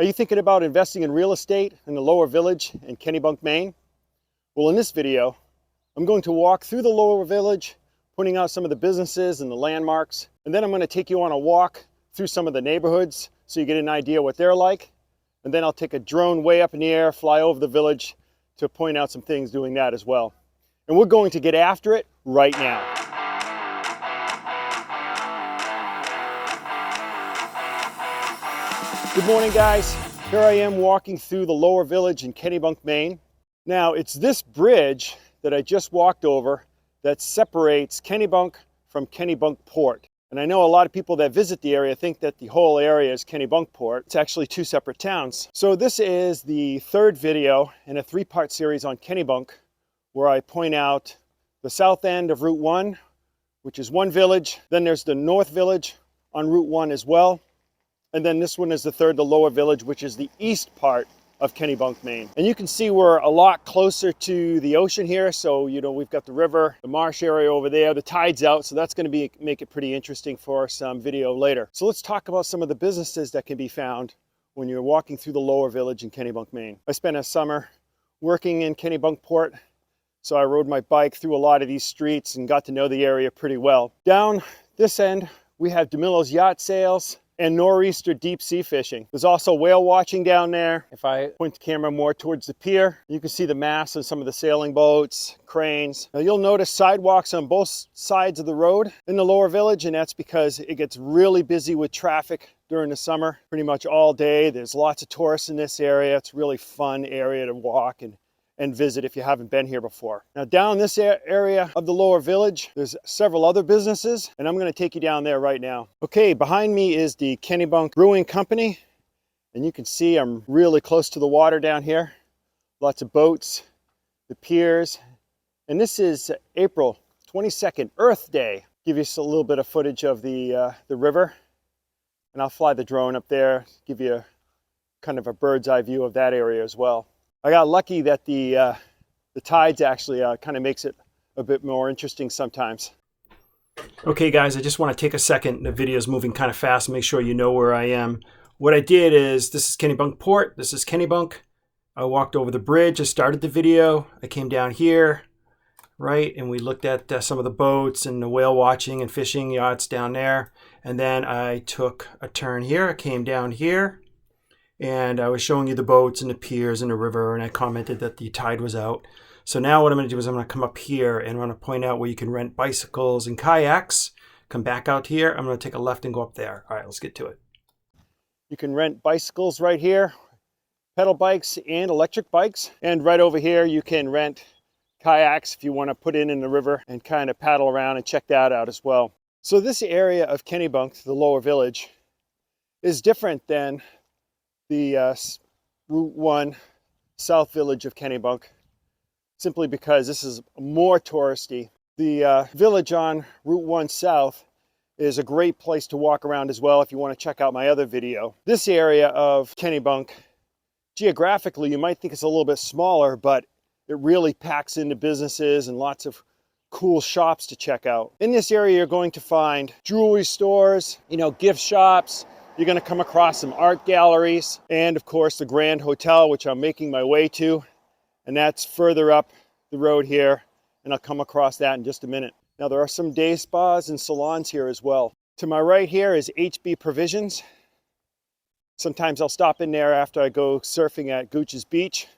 Are you thinking about investing in real estate in the Lower Village in Kennebunk, Maine? Well, in this video, I'm going to walk through the Lower Village, pointing out some of the businesses and the landmarks, and then I'm going to take you on a walk through some of the neighborhoods so you get an idea what they're like, and then I'll take a drone way up in the air, fly over the village to point out some things doing that as well. And we're going to get after it right now. Good morning, guys. Here I am walking through the Lower Village in Kennebunk, Maine. Now, it's this bridge that I just walked over that separates Kennebunk from Kennebunk Port. And I know a lot of people that visit the area think that the whole area is Kennebunk Port. It's actually two separate towns. So this is the third video in a three-part series on Kennebunk, where I point out the south end of Route 1, which is one village. Then there's the North Village on Route 1 as well. And then this one is the third, the Lower Village, which is the east part of Kennebunk, Maine. And you can see we're a lot closer to the ocean here. So, you know, we've got the river, the marsh area over there, the tide's out. So that's going to make it pretty interesting for some video later. So let's talk about some of the businesses that can be found when you're walking through the Lower Village in Kennebunk, Maine. I spent a summer working in Kennebunk Port. So I rode my bike through a lot of these streets and got to know the area pretty well. Down this end, we have DeMillo's yacht sales and nor'easter deep sea fishing. There's also whale watching down there. If I point the camera more towards the pier, you can see the masts of some of the sailing boats, cranes. Now you'll notice sidewalks on both sides of the road in the Lower Village, and that's because it gets really busy with traffic during the summer, pretty much all day. There's lots of tourists in this area. It's a really fun area to walk and visit if you haven't been here before. Now down this area of the Lower Village, there's several other businesses, and I'm going to take you down there right now. Okay, behind me is the Kennebunk Brewing Company, and you can see I'm really close to the water down here. Lots of boats, the piers, and this is April 22nd, Earth Day. Give you a little bit of footage of the river, and I'll fly the drone up there, give you kind of a bird's eye view of that area as well. I got lucky that the tides actually kind of makes it a bit more interesting sometimes. Okay guys, I just want to take a second. The video is moving kind of fast. Make sure you know where I am. What I did is, this is Kennebunk Port. This is Kennebunk. I walked over the bridge. I started the video. I came down here, right? And we looked at some of the boats and the whale watching and fishing yachts down there. And then I took a turn here. I came down here. And I was showing you the boats and the piers and the river, and I commented that the tide was out. So now what I'm going to do is I'm going to come up here and I'm going to point out where you can rent bicycles and kayaks. Come back out here. I'm going to take a left and go up there. All right, let's get to it. You can rent bicycles right here, pedal bikes and electric bikes. And right over here you can rent kayaks if you want to put in the river and kind of paddle around and check that out as well. So this area of Kennebunk, the Lower Village, is different than the Route 1 South Village of Kennebunk, simply because this is more touristy. The village on Route 1 South is a great place to walk around as well if you want to check out my other video. This area of Kennebunk, geographically, you might think it's a little bit smaller, but it really packs into businesses and lots of cool shops to check out. In this area, you're going to find jewelry stores, gift shops. You're going to come across some art galleries and, of course, the Grand Hotel, which I'm making my way to. And that's further up the road here, and I'll come across that in just a minute. Now, there are some day spas and salons here as well. To my right here is HB Provisions. Sometimes I'll stop in there after I go surfing at Gooch's Beach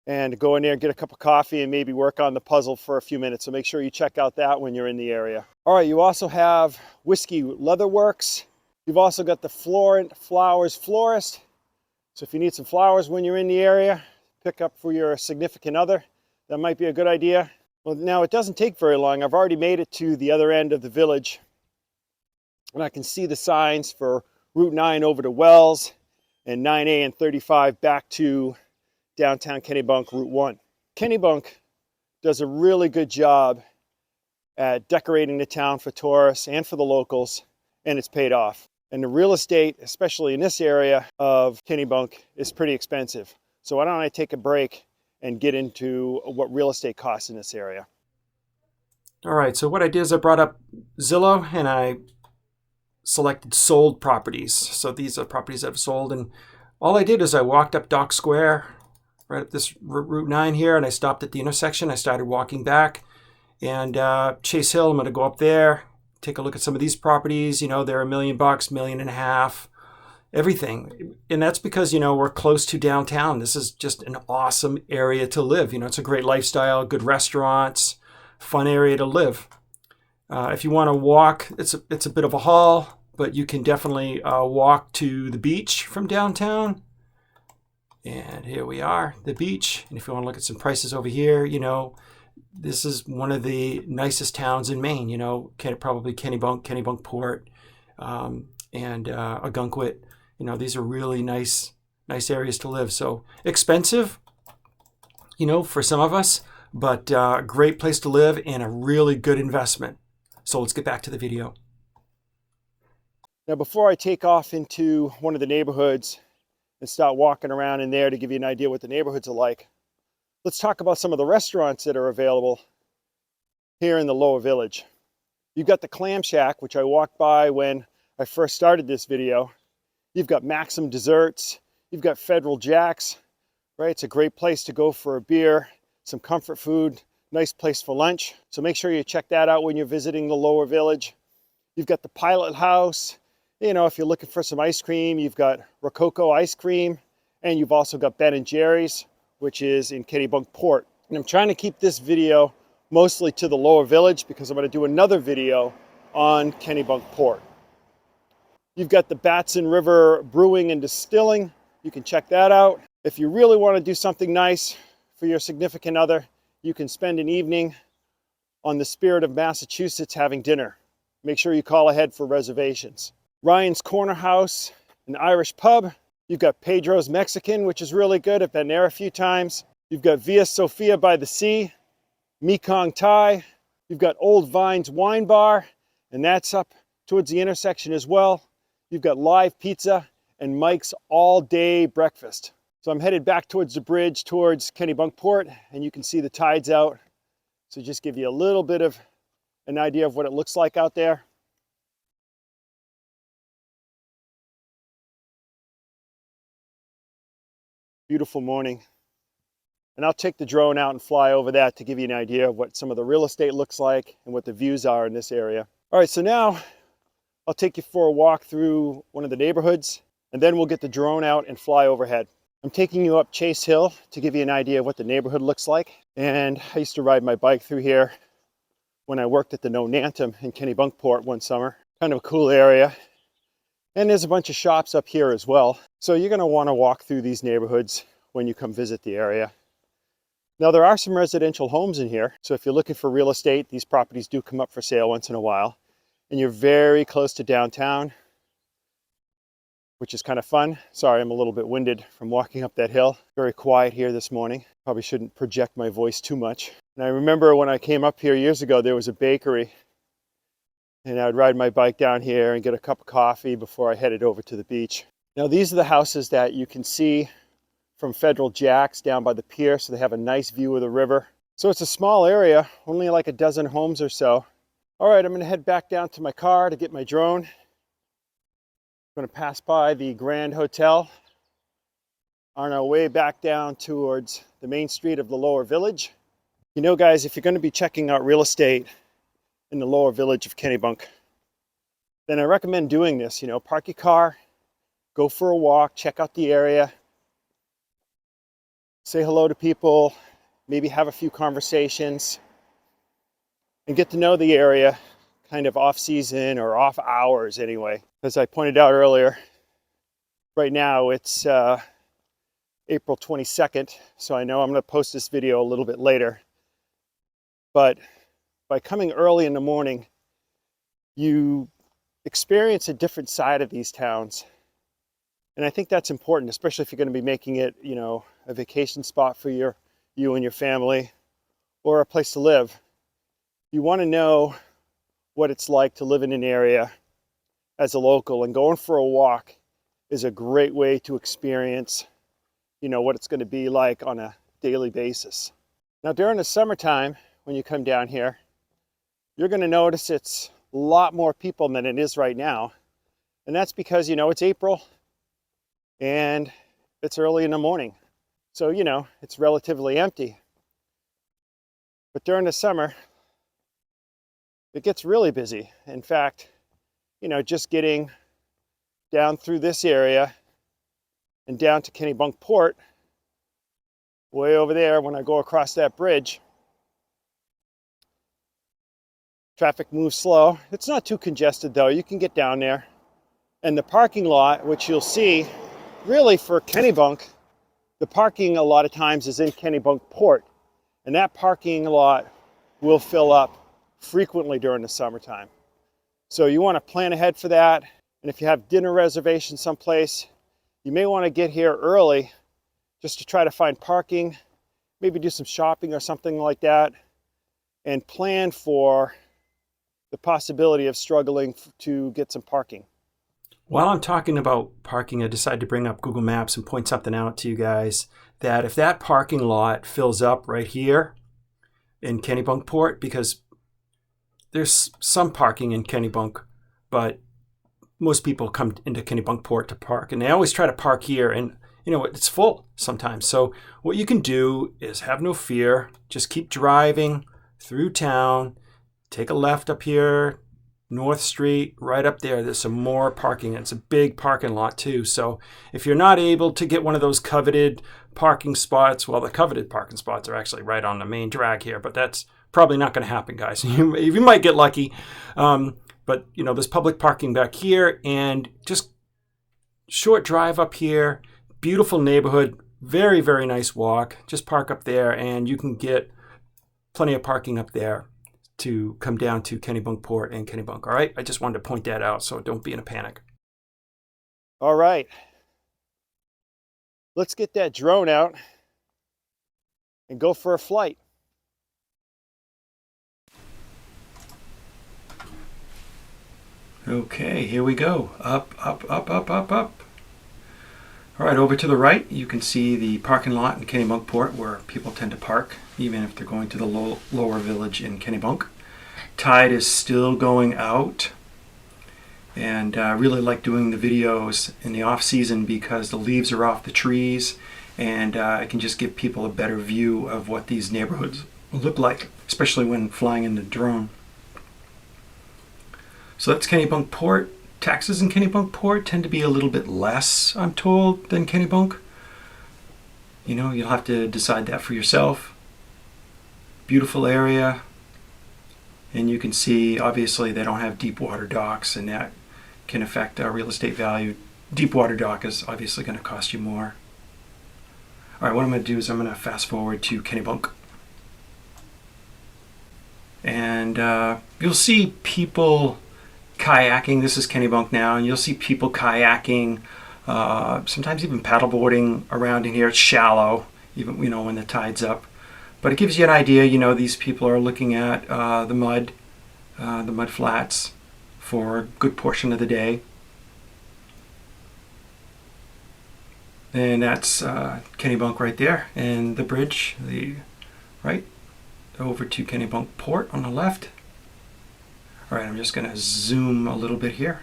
and go in there and get a cup of coffee and maybe work on the puzzle for a few minutes. So make sure you check out that when you're in the area. All right, you also have Whiskey Leather Works. You've also got the Flowers Florist. So if you need some flowers when you're in the area, pick up for your significant other, that might be a good idea. Well, now it doesn't take very long. I've already made it to the other end of the village, and I can see the signs for Route 9 over to Wells and 9A and 35 back to downtown Kennebunk, Route 1. Kennebunk does a really good job at decorating the town for tourists and for the locals, and it's paid off. And the real estate, especially in this area of Kennebunk, is pretty expensive. So why don't I take a break and get into what real estate costs in this area. All right, so what I did is I brought up Zillow and I selected sold properties. So these are properties that have sold, and all I did is I walked up Dock Square, right up this Route 9 here, and I stopped at the intersection. I started walking back, and Chase Hill, I'm going to go up there, take a look at some of these properties. They're $1 million, $1.5 million, everything. And that's because, we're close to downtown. This is just an awesome area to live. It's a great lifestyle, good restaurants, fun area to live. If you want to walk, it's a bit of a haul, but you can definitely walk to the beach from downtown. And here we are, the beach. And if you want to look at some prices over here, this is one of the nicest towns in Maine. Probably Kennebunk Port, and Agunquit. These are really nice areas to live. So expensive, for some of us, but great place to live and a really good investment. So let's get back to the video. Now, before I take off into one of the neighborhoods and start walking around in there to give you an idea what the neighborhoods are like, let's talk about some of the restaurants that are available here in the Lower Village. You've got the Clam Shack, which I walked by when I first started this video. You've got Maxim Desserts. You've got Federal Jack's, right? It's a great place to go for a beer, some comfort food, nice place for lunch. So make sure you check that out when you're visiting the Lower Village. You've got the Pilot House. If you're looking for some ice cream, you've got Rococo Ice Cream, and you've also got Ben & Jerry's, which is in Kennebunk Port. And I'm trying to keep this video mostly to the Lower Village because I'm going to do another video on Kennebunk Port. You've got the Batson River Brewing and Distilling. You can check that out. If you really want to do something nice for your significant other, you can spend an evening on the Spirit of Massachusetts having dinner. Make sure you call ahead for reservations. Ryan's Corner House, an Irish pub. You've got Pedro's Mexican, which is really good. I've been there a few times. You've got Via Sofia by the Sea, Mekong Thai. You've got Old Vines Wine Bar, and that's up towards the intersection as well. You've got Live Pizza and Mike's All Day Breakfast. So I'm headed back towards the bridge, towards Kennebunk Port, and you can see the tides out. So just give you a little bit of an idea of what it looks like out there. Beautiful morning. And I'll take the drone out and fly over that to give you an idea of what some of the real estate looks like and what the views are in this area. All right, so now I'll take you for a walk through one of the neighborhoods, and then we'll get the drone out and fly overhead. I'm taking you up Chase Hill to give you an idea of what the neighborhood looks like. And I used to ride my bike through here when I worked at the No Nantum in Kennebunkport one summer. Kind of a cool area. And there's a bunch of shops up here as well. So you're going to want to walk through these neighborhoods when you come visit the area. Now, there are some residential homes in here. So if you're looking for real estate, these properties do come up for sale once in a while. And you're very close to downtown, which is kind of fun. Sorry, I'm a little bit winded from walking up that hill. Very quiet here this morning. Probably shouldn't project my voice too much. And I remember when I came up here years ago, there was a bakery. And I would ride my bike down here and get a cup of coffee before I headed over to the beach. Now, these are the houses that you can see from Federal Jack's down by the pier, so they have a nice view of the river. So it's a small area, only like a dozen homes or so. All right, I'm going to head back down to my car to get my drone. I'm going to pass by the Grand Hotel on our way back down towards the main street of the Lower Village. Guys, if you're going to be checking out real estate in the Lower Village of Kennebunk, then I recommend doing this. Park your car, go for a walk, check out the area, say hello to people, maybe have a few conversations, and get to know the area kind of off season or off hours anyway. As I pointed out earlier, right now it's April 22nd, so I know I'm going to post this video a little bit later. But by coming early in the morning, you experience a different side of these towns. And I think that's important, especially if you're going to be making it, a vacation spot for you and your family, or a place to live. You want to know what it's like to live in an area as a local, and going for a walk is a great way to experience, what it's going to be like on a daily basis. Now, during the summertime, when you come down here, you're going to notice it's a lot more people than it is right now. And that's because, it's April and it's early in the morning. So, it's relatively empty. But during the summer, it gets really busy. In fact, just getting down through this area and down to Kennebunk Port, way over there when I go across that bridge, traffic moves slow. It's not too congested though. You can get down there. And the parking lot, which you'll see, really for Kennebunk, the parking a lot of times is in Kennebunk Port. And that parking lot will fill up frequently during the summertime. So you want to plan ahead for that. And if you have dinner reservations someplace, you may want to get here early just to try to find parking, maybe do some shopping or something like that, and plan for the possibility of struggling to get some parking. While I'm talking about parking, I decided to bring up Google Maps and point something out to you guys, that if that parking lot fills up right here in Kennebunk Port, because there's some parking in Kennebunk, but most people come into Kennebunk Port to park, and they always try to park here, and it's full sometimes. So what you can do is have no fear, just keep driving through town, take a left up here, North Street, right up there, there's some more parking. It's a big parking lot too. So if you're not able to get one of those coveted parking spots, well, the coveted parking spots are actually right on the main drag here, but that's probably not going to happen, guys. You might get lucky. But there's public parking back here, and just short drive up here, beautiful neighborhood, very, very nice walk. Just park up there and you can get plenty of parking up there to come down to Kennebunk Port and Kennebunk. All right, I just wanted to point that out, so don't be in a panic. All right, let's get that drone out and go for a flight. Okay, here we go. Up, up, up, up, up, up. All right, over to the right, you can see the parking lot in Kennebunk Port where people tend to park, even if they're going to the lower village in Kennebunk. Tide is still going out, and I really like doing the videos in the off season because the leaves are off the trees, and I can just give people a better view of what these neighborhoods look like, especially when flying in the drone. So that's Kennebunk Port. Taxes in Kennebunk Port tend to be a little bit less, I'm told, than Kennebunk. You'll have to decide that for yourself. Beautiful area. And you can see, obviously, they don't have deep water docks, and that can affect real estate value. Deep water dock is obviously going to cost you more. All right, what I'm going to do is I'm going to fast forward to Kennebunk. And you'll see people kayaking. This is Kennebunk now, and you'll see people kayaking, sometimes even paddleboarding around in here. It's shallow, even when the tide's up. But it gives you an idea. These people are looking at the mud flats for a good portion of the day. And that's Kennebunk right there, and the bridge, right over to Kennebunk Port on the left. All right, I'm just going to zoom a little bit here.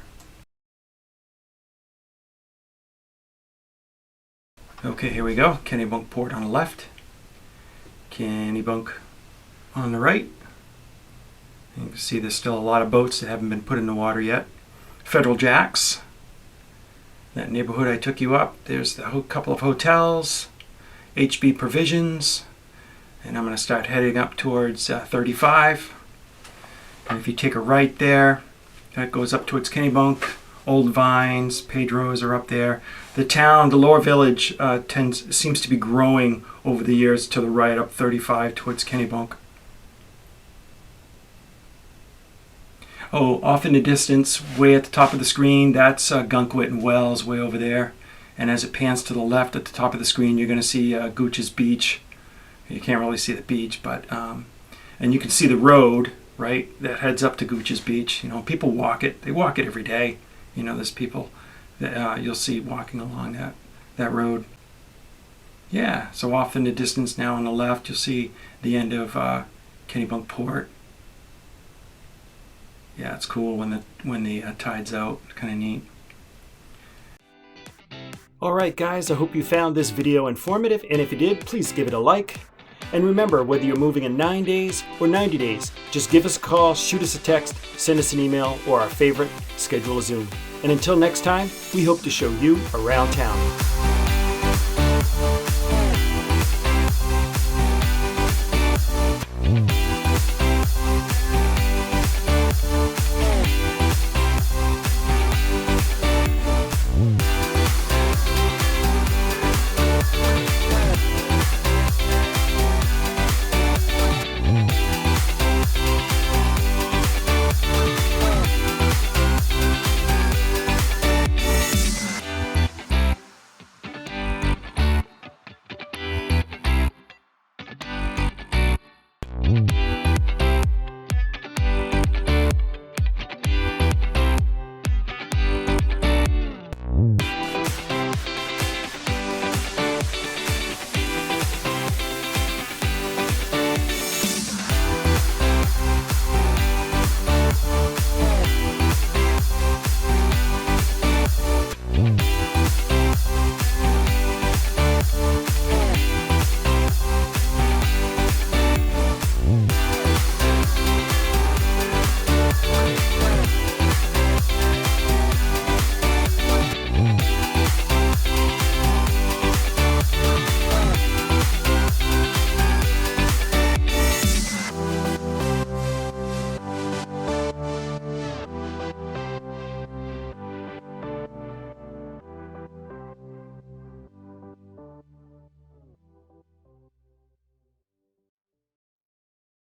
Okay, here we go. Kennebunk Port on the left. Kennebunk on the right. You can see there's still a lot of boats that haven't been put in the water yet. Federal Jacks. That neighborhood I took you up. There's a couple of hotels. HB Provisions. And I'm going to start heading up towards 35. And if you take a right there, that goes up towards Kennebunk. Old Vines, Pedro's are up there. The town, the lower village, seems to be growing over the years to the right, up 35 towards Kennebunk. Oh, off in the distance, way at the top of the screen, that's Gunkwit and Wells way over there. And as it pans to the left at the top of the screen, you're going to see Gooch's Beach. You can't really see the beach, but and you can see the road, right, that heads up to Gooch's Beach. People walk it. They walk it every day. There's people that you'll see walking along that road. Yeah, so off in the distance now on the left, you'll see the end of Kennebunk Port. Yeah, it's cool when the tide's out. Kind of neat. All right, guys, I hope you found this video informative, and if you did, please give it a like. And remember, whether you're moving in 9 days or 90 days, just give us a call, shoot us a text, send us an email, or our favorite, schedule a Zoom. And until next time, we hope to show you around town.